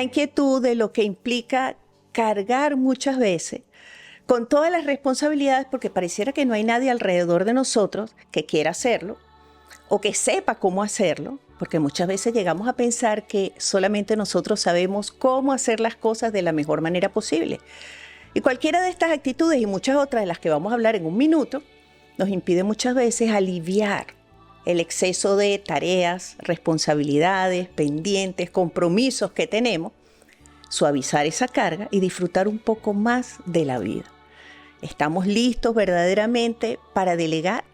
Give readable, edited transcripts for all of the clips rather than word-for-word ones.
la inquietud de lo que implica cargar muchas veces con todas las responsabilidades, porque pareciera que no hay nadie alrededor de nosotros que quiera hacerlo o que sepa cómo hacerlo, porque muchas veces llegamos a pensar que solamente nosotros sabemos cómo hacer las cosas de la mejor manera posible. Y cualquiera de estas actitudes y muchas otras de las que vamos a hablar en un minuto nos impide muchas veces aliviar el exceso de tareas, responsabilidades, pendientes, compromisos que tenemos, suavizar esa carga y disfrutar un poco más de la vida. ¿Estamos listos verdaderamente para delegar?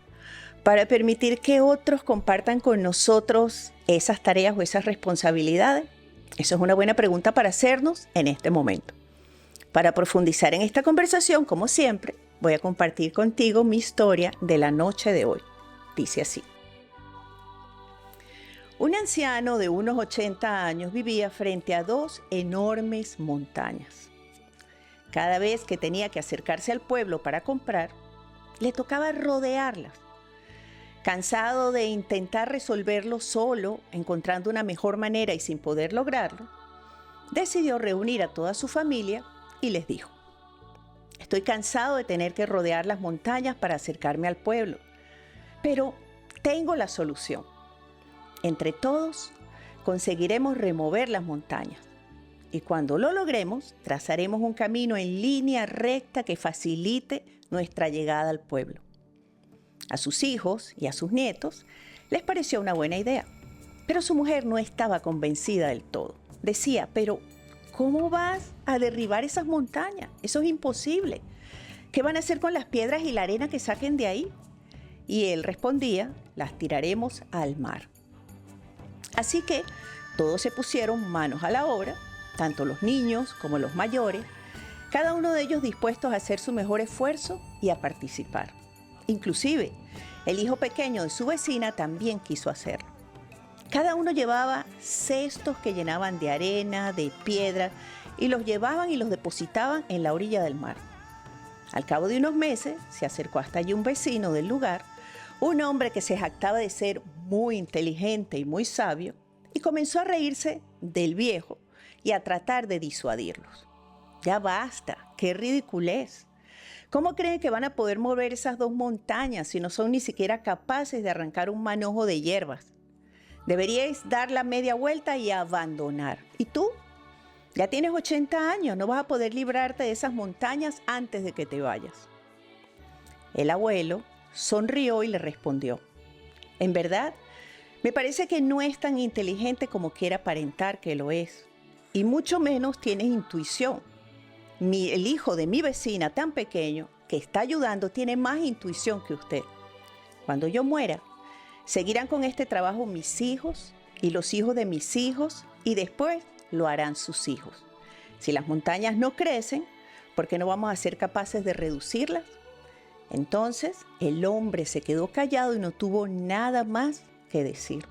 Para permitir que otros compartan con nosotros esas tareas o esas responsabilidades? Esa es una buena pregunta para hacernos en este momento. Para profundizar en esta conversación, como siempre, voy a compartir contigo mi historia de la noche de hoy. Dice así. Un anciano de unos 80 años vivía frente a dos enormes montañas. Cada vez que tenía que acercarse al pueblo para comprar, le tocaba rodearlas. Cansado de intentar resolverlo solo, encontrando una mejor manera y sin poder lograrlo, decidió reunir a toda su familia y les dijo: estoy cansado de tener que rodear las montañas para acercarme al pueblo, pero tengo la solución. Entre todos conseguiremos remover las montañas y cuando lo logremos trazaremos un camino en línea recta que facilite nuestra llegada al pueblo. A sus hijos y a sus nietos les pareció una buena idea, pero su mujer no estaba convencida del todo. Decía: pero ¿cómo vas a derribar esas montañas? Eso es imposible. ¿Qué van a hacer con las piedras y la arena que saquen de ahí? Y él respondía: las tiraremos al mar. Así que todos se pusieron manos a la obra, tanto los niños como los mayores, cada uno de ellos dispuestos a hacer su mejor esfuerzo y a participar. Inclusive, el hijo pequeño de su vecina también quiso hacerlo. Cada uno llevaba cestos que llenaban de arena, de piedra, y los llevaban y los depositaban en la orilla del mar. Al cabo de unos meses, se acercó hasta allí un vecino del lugar, un hombre que se jactaba de ser muy inteligente y muy sabio, y comenzó a reírse del viejo y a tratar de disuadirlos. Ya basta, qué ridiculez. ¿Cómo creen que van a poder mover esas dos montañas si no son ni siquiera capaces de arrancar un manojo de hierbas? Deberíais dar la media vuelta y abandonar. ¿Y tú? Ya tienes 80 años, no vas a poder librarte de esas montañas antes de que te vayas. El abuelo sonrió y le respondió: en verdad, me parece que no es tan inteligente como quiere aparentar que lo es, y mucho menos tienes intuición. El hijo de mi vecina tan pequeño que está ayudando tiene más intuición que usted. Cuando yo muera, seguirán con este trabajo mis hijos y los hijos de mis hijos, y después lo harán sus hijos. Si las montañas no crecen, ¿por qué no vamos a ser capaces de reducirlas? Entonces el hombre se quedó callado y no tuvo nada más que decir.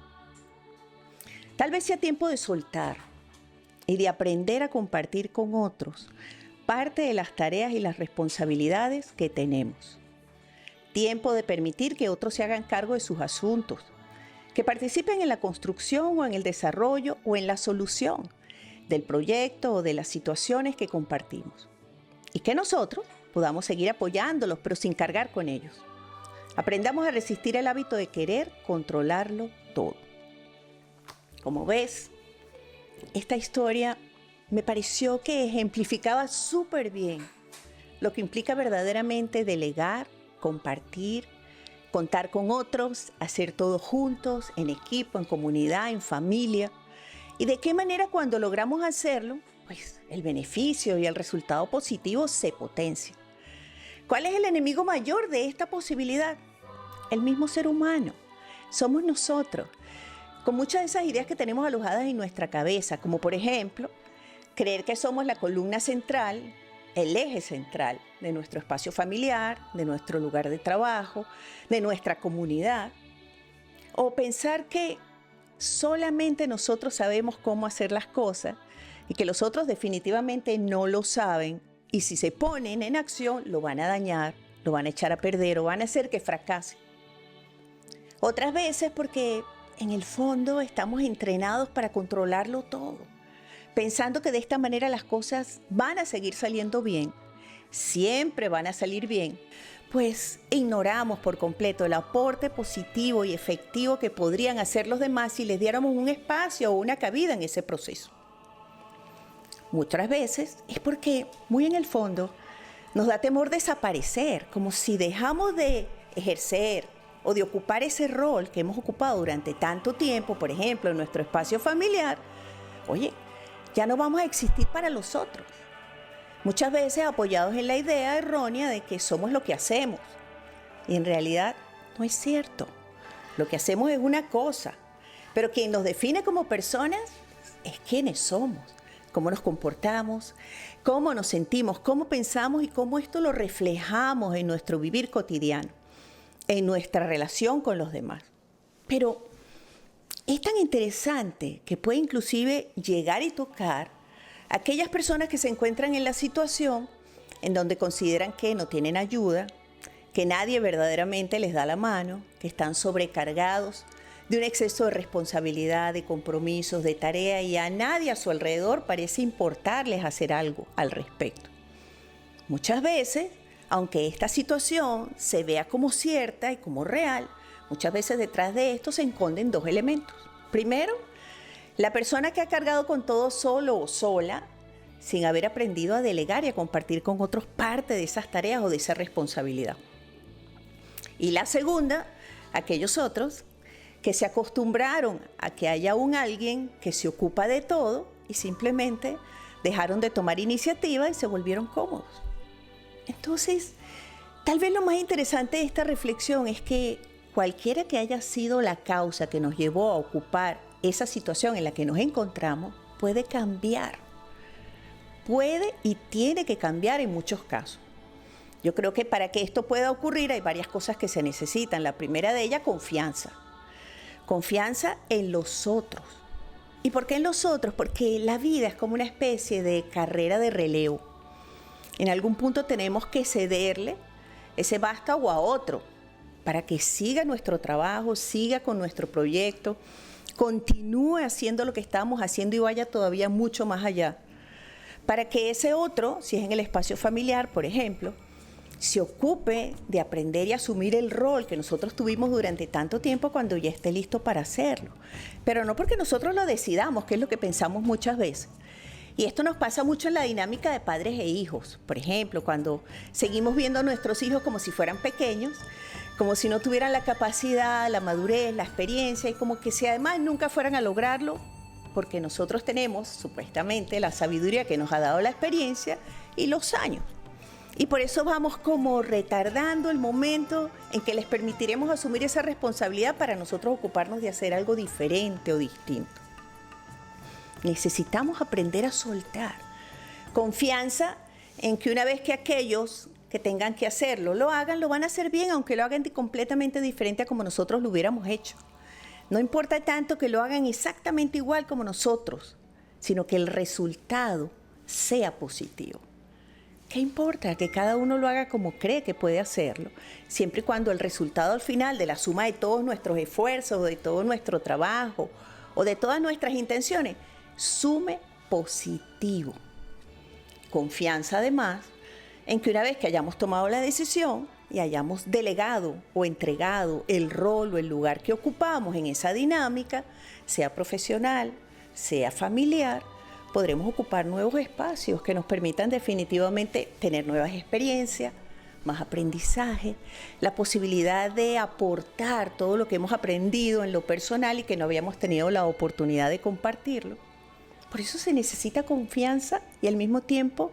Tal vez sea tiempo de soltar y de aprender a compartir con otros parte de las tareas y las responsabilidades que tenemos. Tiempo de permitir que otros se hagan cargo de sus asuntos, que participen en la construcción o en el desarrollo o en la solución del proyecto o de las situaciones que compartimos. Y que nosotros podamos seguir apoyándolos, pero sin cargar con ellos. Aprendamos a resistir el hábito de querer controlarlo todo. Como ves, esta historia me pareció que ejemplificaba súper bien lo que implica verdaderamente delegar, compartir, contar con otros, hacer todo juntos, en equipo, en comunidad, en familia. Y de qué manera cuando logramos hacerlo, pues el beneficio y el resultado positivo se potencian. ¿Cuál es el enemigo mayor de esta posibilidad? El mismo ser humano. Somos nosotros, con muchas de esas ideas que tenemos alojadas en nuestra cabeza, como por ejemplo, creer que somos la columna central, el eje central de nuestro espacio familiar, de nuestro lugar de trabajo, de nuestra comunidad. O pensar que solamente nosotros sabemos cómo hacer las cosas y que los otros definitivamente no lo saben, y si se ponen en acción lo van a dañar, lo van a echar a perder o van a hacer que fracase. Otras veces porque en el fondo estamos entrenados para controlarlo todo, pensando que de esta manera las cosas van a seguir saliendo bien, siempre van a salir bien, pues ignoramos por completo el aporte positivo y efectivo que podrían hacer los demás si les diéramos un espacio o una cabida en ese proceso. Muchas veces es porque, muy en el fondo, nos da temor desaparecer, como si dejamos de ejercer o de ocupar ese rol que hemos ocupado durante tanto tiempo, por ejemplo, en nuestro espacio familiar, oye, ya no vamos a existir para los otros. Muchas veces apoyados en la idea errónea de que somos lo que hacemos. Y en realidad no es cierto. Lo que hacemos es una cosa, pero quien nos define como personas es quiénes somos, cómo nos comportamos, cómo nos sentimos, cómo pensamos y cómo esto lo reflejamos en nuestro vivir cotidiano, en nuestra relación con los demás. Pero es tan interesante que puede inclusive llegar y tocar a aquellas personas que se encuentran en la situación en donde consideran que no tienen ayuda, que nadie verdaderamente les da la mano, que están sobrecargados de un exceso de responsabilidad, de compromisos, de tarea, y a nadie a su alrededor parece importarles hacer algo al respecto. Muchas veces, aunque esta situación se vea como cierta y como real, muchas veces detrás de esto se esconden dos elementos. Primero, la persona que ha cargado con todo solo o sola, sin haber aprendido a delegar y a compartir con otros parte de esas tareas o de esa responsabilidad. Y la segunda, aquellos otros que se acostumbraron a que haya un alguien que se ocupa de todo y simplemente dejaron de tomar iniciativa y se volvieron cómodos. Entonces, tal vez lo más interesante de esta reflexión es que cualquiera que haya sido la causa que nos llevó a ocupar esa situación en la que nos encontramos, puede cambiar. Puede y tiene que cambiar en muchos casos. Yo creo que para que esto pueda ocurrir hay varias cosas que se necesitan. La primera de ellas, confianza. Confianza en los otros. ¿Y por qué en los otros? Porque la vida es como una especie de carrera de relevo. En algún punto tenemos que cederle ese vástago a otro para que siga nuestro trabajo, siga con nuestro proyecto, continúe haciendo lo que estamos haciendo y vaya todavía mucho más allá. Para que ese otro, si es en el espacio familiar, por ejemplo, se ocupe de aprender y asumir el rol que nosotros tuvimos durante tanto tiempo cuando ya esté listo para hacerlo. Pero no porque nosotros lo decidamos, que es lo que pensamos muchas veces. Y esto nos pasa mucho en la dinámica de padres e hijos. Por ejemplo, cuando seguimos viendo a nuestros hijos como si fueran pequeños, como si no tuvieran la capacidad, la madurez, la experiencia, y como que si además nunca fueran a lograrlo, porque nosotros tenemos supuestamente la sabiduría que nos ha dado la experiencia y los años. Y por eso vamos como retardando el momento en que les permitiremos asumir esa responsabilidad para nosotros ocuparnos de hacer algo diferente o distinto. Necesitamos aprender a soltar. Confianza en que una vez que aquellos que tengan que hacerlo lo hagan, lo van a hacer bien, aunque lo hagan completamente diferente a como nosotros lo hubiéramos hecho. No importa tanto que lo hagan exactamente igual como nosotros, sino que el resultado sea positivo. ¿Qué importa? Que cada uno lo haga como cree que puede hacerlo, siempre y cuando el resultado al final de la suma de todos nuestros esfuerzos, de todo nuestro trabajo o de todas nuestras intenciones, sume positivo. Confianza además en que una vez que hayamos tomado la decisión y hayamos delegado o entregado el rol o el lugar que ocupamos en esa dinámica, sea profesional, sea familiar, podremos ocupar nuevos espacios que nos permitan definitivamente tener nuevas experiencias, más aprendizaje, la posibilidad de aportar todo lo que hemos aprendido en lo personal y que no habíamos tenido la oportunidad de compartirlo. Por eso se necesita confianza y al mismo tiempo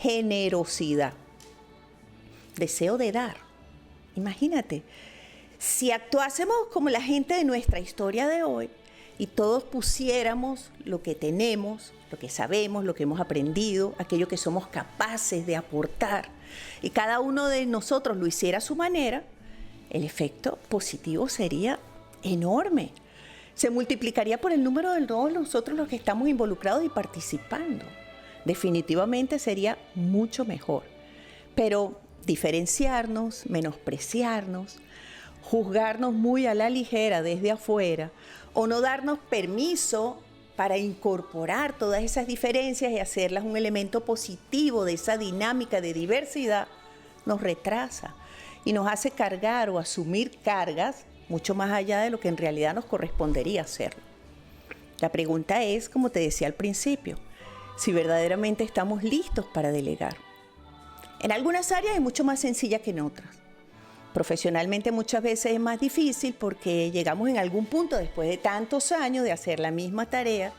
generosidad, deseo de dar. Imagínate, si actuásemos como la gente de nuestra historia de hoy y todos pusiéramos lo que tenemos, lo que sabemos, lo que hemos aprendido, aquello que somos capaces de aportar, y cada uno de nosotros lo hiciera a su manera, el efecto positivo sería enorme. Se multiplicaría por el número de todos nosotros los que estamos involucrados y participando. Definitivamente sería mucho mejor. Pero diferenciarnos, menospreciarnos, juzgarnos muy a la ligera desde afuera o no darnos permiso para incorporar todas esas diferencias y hacerlas un elemento positivo de esa dinámica de diversidad, nos retrasa y nos hace cargar o asumir cargas mucho más allá de lo que en realidad nos correspondería hacer. La pregunta es, como te decía al principio, si verdaderamente estamos listos para delegar. En algunas áreas es mucho más sencilla que en otras. Profesionalmente muchas veces es más difícil porque llegamos en algún punto, después de tantos años de hacer la misma tarea,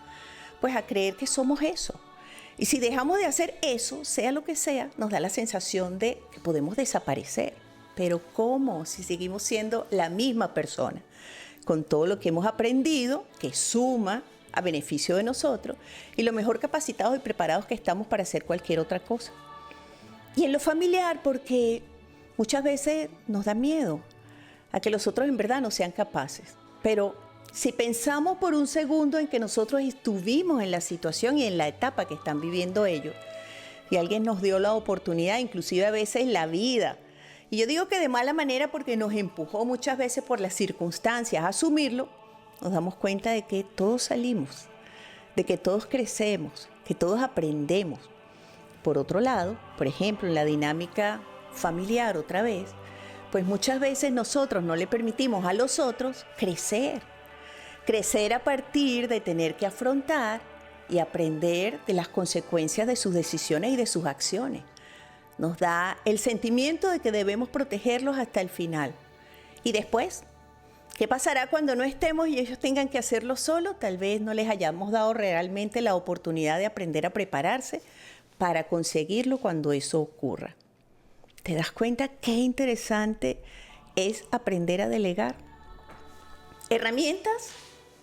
pues a creer que somos eso. Y si dejamos de hacer eso, sea lo que sea, nos da la sensación de que podemos desaparecer. Pero ¿cómo? Si seguimos siendo la misma persona, con todo lo que hemos aprendido, que suma a beneficio de nosotros, y lo mejor capacitados y preparados que estamos para hacer cualquier otra cosa. Y en lo familiar, porque muchas veces nos da miedo a que los otros en verdad no sean capaces. Pero si pensamos por un segundo en que nosotros estuvimos en la situación y en la etapa que están viviendo ellos, y alguien nos dio la oportunidad, inclusive a veces la vida, y yo digo que de mala manera porque nos empujó muchas veces por las circunstancias a asumirlo, nos damos cuenta de que todos salimos, de que todos crecemos, que todos aprendemos. Por otro lado, por ejemplo, en la dinámica familiar otra vez, pues muchas veces nosotros no le permitimos a los otros crecer a partir de tener que afrontar y aprender de las consecuencias de sus decisiones y de sus acciones. Nos da el sentimiento de que debemos protegerlos hasta el final. Y después, ¿qué pasará cuando no estemos y ellos tengan que hacerlo solo? Tal vez no les hayamos dado realmente la oportunidad de aprender a prepararse para conseguirlo cuando eso ocurra. ¿Te das cuenta qué interesante es aprender a delegar? Herramientas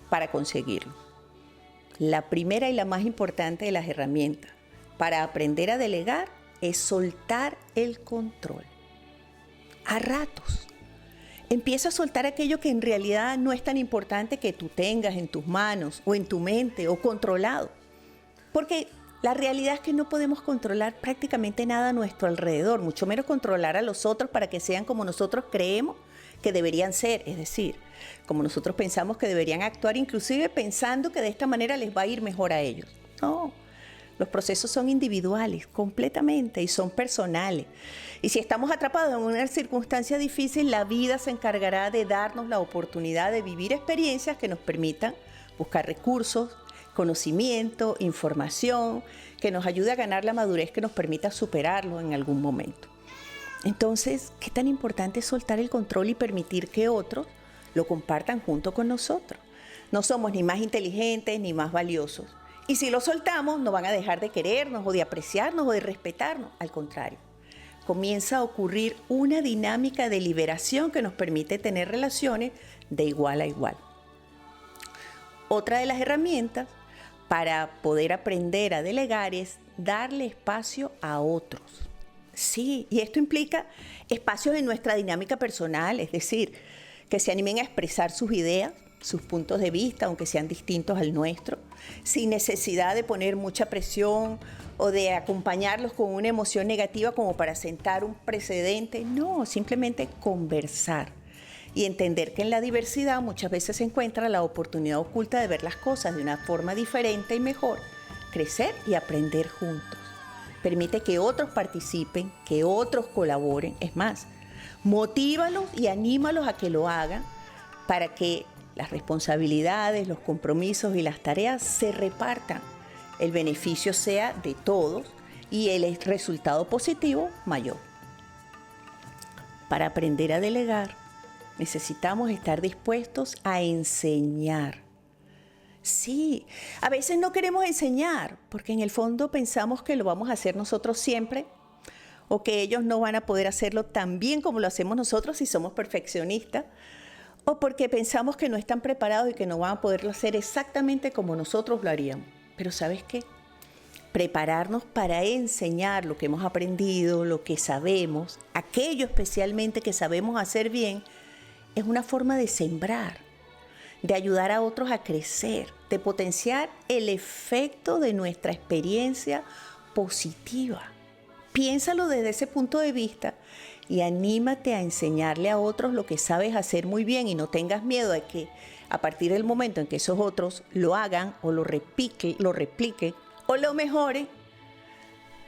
para conseguirlo. La primera y la más importante de las herramientas para aprender a delegar es soltar el control. A ratos. Empieza a soltar aquello que en realidad no es tan importante que tú tengas en tus manos o en tu mente o controlado. Porque la realidad es que no podemos controlar prácticamente nada a nuestro alrededor, mucho menos controlar a los otros para que sean como nosotros creemos que deberían ser, es decir, como nosotros pensamos que deberían actuar, inclusive pensando que de esta manera les va a ir mejor a ellos. No, los procesos son individuales, completamente, y son personales. Y si estamos atrapados en una circunstancia difícil, la vida se encargará de darnos la oportunidad de vivir experiencias que nos permitan buscar recursos, conocimiento, información, que nos ayude a ganar la madurez que nos permita superarlo en algún momento. Entonces, ¿qué tan importante es soltar el control y permitir que otros lo compartan junto con nosotros? No somos ni más inteligentes ni más valiosos. Y si lo soltamos, no van a dejar de querernos o de apreciarnos o de respetarnos. Al contrario, comienza a ocurrir una dinámica de liberación que nos permite tener relaciones de igual a igual. Otra de las herramientas para poder aprender a delegar es darle espacio a otros. Sí, y esto implica espacios en nuestra dinámica personal, es decir, que se animen a expresar sus ideas, sus puntos de vista, aunque sean distintos al nuestro, sin necesidad de poner mucha presión o de acompañarlos con una emoción negativa como para sentar un precedente. No, simplemente conversar y entender que en la diversidad muchas veces se encuentra la oportunidad oculta de ver las cosas de una forma diferente y mejor, crecer y aprender juntos. Permite que otros participen, que otros colaboren. Es más, motívalos y anímalos a que lo hagan para que las responsabilidades, los compromisos y las tareas se repartan. El beneficio sea de todos y el resultado positivo mayor. Para aprender a delegar, necesitamos estar dispuestos a enseñar. Sí, a veces no queremos enseñar porque en el fondo pensamos que lo vamos a hacer nosotros siempre o que ellos no van a poder hacerlo tan bien como lo hacemos nosotros si somos perfeccionistas, o porque pensamos que no están preparados y que no van a poderlo hacer exactamente como nosotros lo haríamos. Pero ¿sabes qué? Prepararnos para enseñar lo que hemos aprendido, lo que sabemos, aquello especialmente que sabemos hacer bien, es una forma de sembrar, de ayudar a otros a crecer, de potenciar el efecto de nuestra experiencia positiva. Piénsalo desde ese punto de vista y anímate a enseñarle a otros lo que sabes hacer muy bien y no tengas miedo de que a partir del momento en que esos otros lo hagan o lo repliquen o lo mejoren,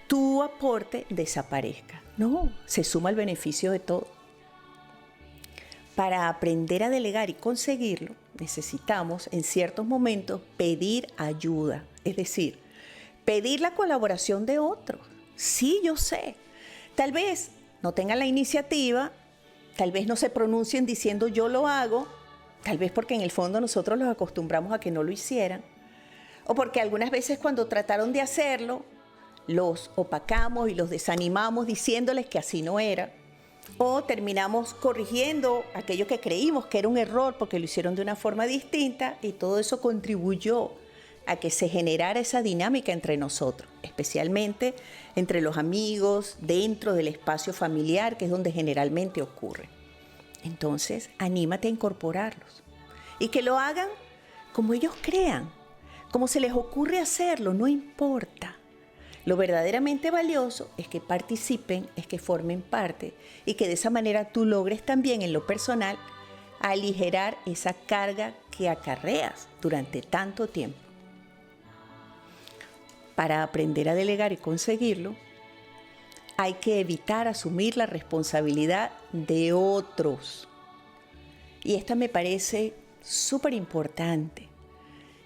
tu aporte desaparezca. No, se suma el beneficio de todo. Para aprender a delegar y conseguirlo, necesitamos en ciertos momentos pedir ayuda, es decir, pedir la colaboración de otros. Sí, yo sé. Tal vez no tengan la iniciativa, tal vez no se pronuncien diciendo yo lo hago, tal vez porque en el fondo nosotros los acostumbramos a que no lo hicieran, o porque algunas veces cuando trataron de hacerlo, los opacamos y los desanimamos diciéndoles que así no era, o terminamos corrigiendo aquello que creímos que era un error porque lo hicieron de una forma distinta y todo eso contribuyó a que se generara esa dinámica entre nosotros, especialmente entre los amigos, dentro del espacio familiar, que es donde generalmente ocurre. Entonces, anímate a incorporarlos y que lo hagan como ellos crean, como se les ocurre hacerlo, no importa. Lo verdaderamente valioso es que participen, es que formen parte y que de esa manera tú logres también en lo personal aligerar esa carga que acarreas durante tanto tiempo. Para aprender a delegar y conseguirlo, hay que evitar asumir la responsabilidad de otros. Y esta me parece súper importante,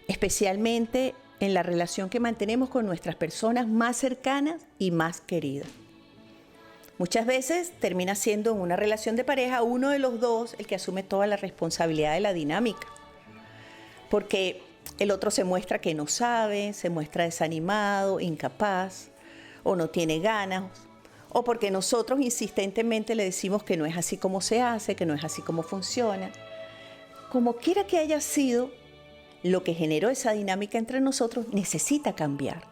especialmente en la relación que mantenemos con nuestras personas más cercanas y más queridas. Muchas veces termina siendo en una relación de pareja uno de los dos el que asume toda la responsabilidad de la dinámica, porque el otro se muestra que no sabe, se muestra desanimado, incapaz, o no tiene ganas, o porque nosotros insistentemente le decimos que no es así como se hace, que no es así como funciona. Como quiera que haya sido, lo que generó esa dinámica entre nosotros necesita cambiar.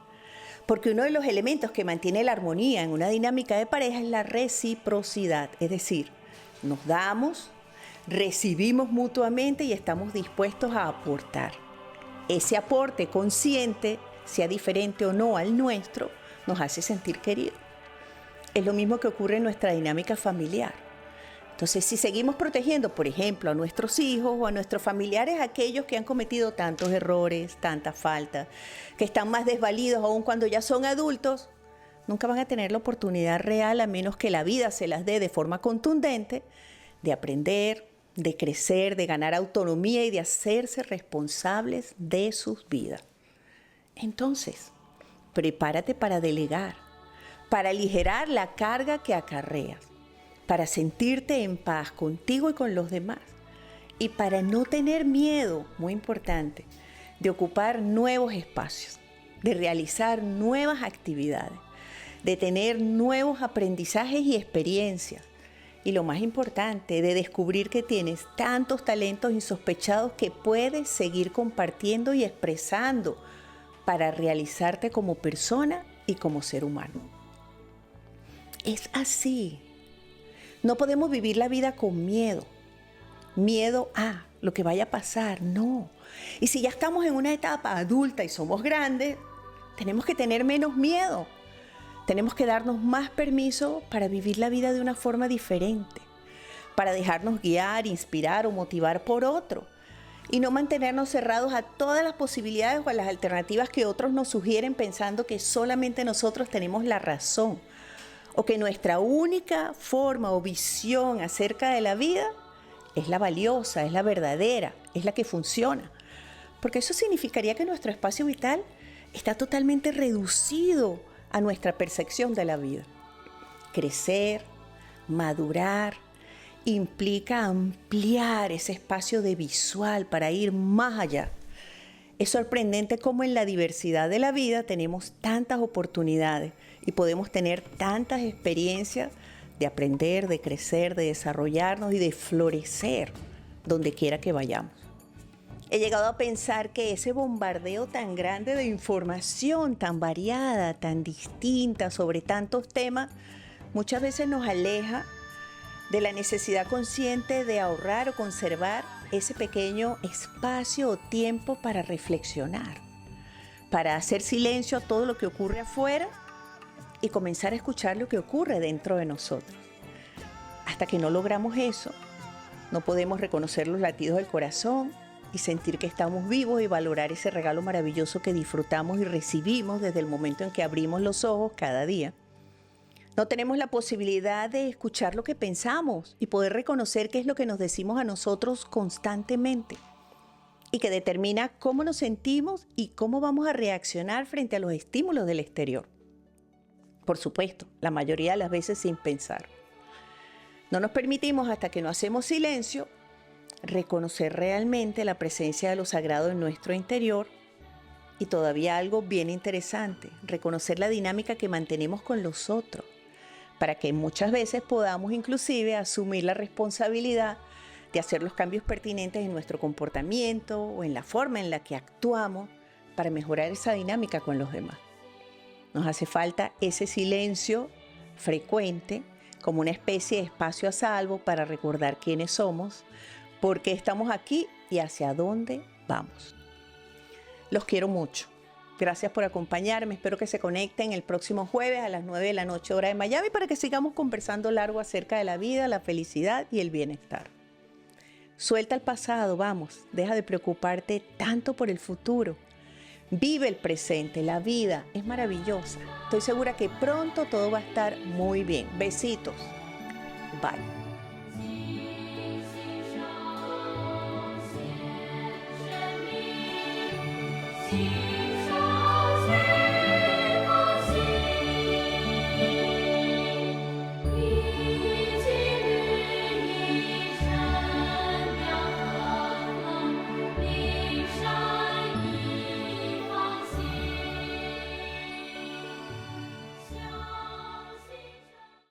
Porque uno de los elementos que mantiene la armonía en una dinámica de pareja es la reciprocidad. Es decir, nos damos, recibimos mutuamente y estamos dispuestos a aportar. Ese aporte consciente, sea diferente o no al nuestro, nos hace sentir queridos. Es lo mismo que ocurre en nuestra dinámica familiar. Entonces, si seguimos protegiendo, por ejemplo, a nuestros hijos o a nuestros familiares, aquellos que han cometido tantos errores, tantas faltas, que están más desvalidos aún cuando ya son adultos, nunca van a tener la oportunidad real, a menos que la vida se las dé de forma contundente, de aprender, de crecer, de ganar autonomía y de hacerse responsables de sus vidas. Entonces, prepárate para delegar, para aligerar la carga que acarreas, para sentirte en paz contigo y con los demás y para no tener miedo, muy importante, de ocupar nuevos espacios, de realizar nuevas actividades, de tener nuevos aprendizajes y experiencias y lo más importante, de descubrir que tienes tantos talentos insospechados que puedes seguir compartiendo y expresando para realizarte como persona y como ser humano. Es así. No podemos vivir la vida con miedo. Miedo a lo que vaya a pasar, no. Y si ya estamos en una etapa adulta y somos grandes, tenemos que tener menos miedo. Tenemos que darnos más permiso para vivir la vida de una forma diferente, para dejarnos guiar, inspirar o motivar por otro y no mantenernos cerrados a todas las posibilidades o a las alternativas que otros nos sugieren pensando que solamente nosotros tenemos la razón o que nuestra única forma o visión acerca de la vida es la valiosa, es la verdadera, es la que funciona. Porque eso significaría que nuestro espacio vital está totalmente reducido a nuestra percepción de la vida. Crecer, madurar, implica ampliar ese espacio de visual para ir más allá. Es sorprendente cómo en la diversidad de la vida tenemos tantas oportunidades y podemos tener tantas experiencias de aprender, de crecer, de desarrollarnos y de florecer donde quiera que vayamos. He llegado a pensar que ese bombardeo tan grande de información, tan variada, tan distinta sobre tantos temas, muchas veces nos aleja de la necesidad consciente de ahorrar o conservar ese pequeño espacio o tiempo para reflexionar, para hacer silencio a todo lo que ocurre afuera y comenzar a escuchar lo que ocurre dentro de nosotros. Hasta que no logramos eso, no podemos reconocer los latidos del corazón y sentir que estamos vivos y valorar ese regalo maravilloso que disfrutamos y recibimos desde el momento en que abrimos los ojos cada día. No tenemos la posibilidad de escuchar lo que pensamos y poder reconocer qué es lo que nos decimos a nosotros constantemente y que determina cómo nos sentimos y cómo vamos a reaccionar frente a los estímulos del exterior. Por supuesto, la mayoría de las veces sin pensar. No nos permitimos, hasta que no hacemos silencio, reconocer realmente la presencia de lo sagrado en nuestro interior. Y todavía algo bien interesante, reconocer la dinámica que mantenemos con los otros, para que muchas veces podamos inclusive asumir la responsabilidad de hacer los cambios pertinentes en nuestro comportamiento o en la forma en la que actuamos para mejorar esa dinámica con los demás. Nos hace falta ese silencio frecuente como una especie de espacio a salvo para recordar quiénes somos, por qué estamos aquí y hacia dónde vamos. Los quiero mucho. Gracias por acompañarme. Espero que se conecten el próximo jueves a las 9 de la noche, hora de Miami, para que sigamos conversando largo acerca de la vida, la felicidad y el bienestar. Suelta el pasado, vamos. Deja de preocuparte tanto por el futuro. Vive el presente. La vida es maravillosa. Estoy segura que pronto todo va a estar muy bien. Besitos. Bye. See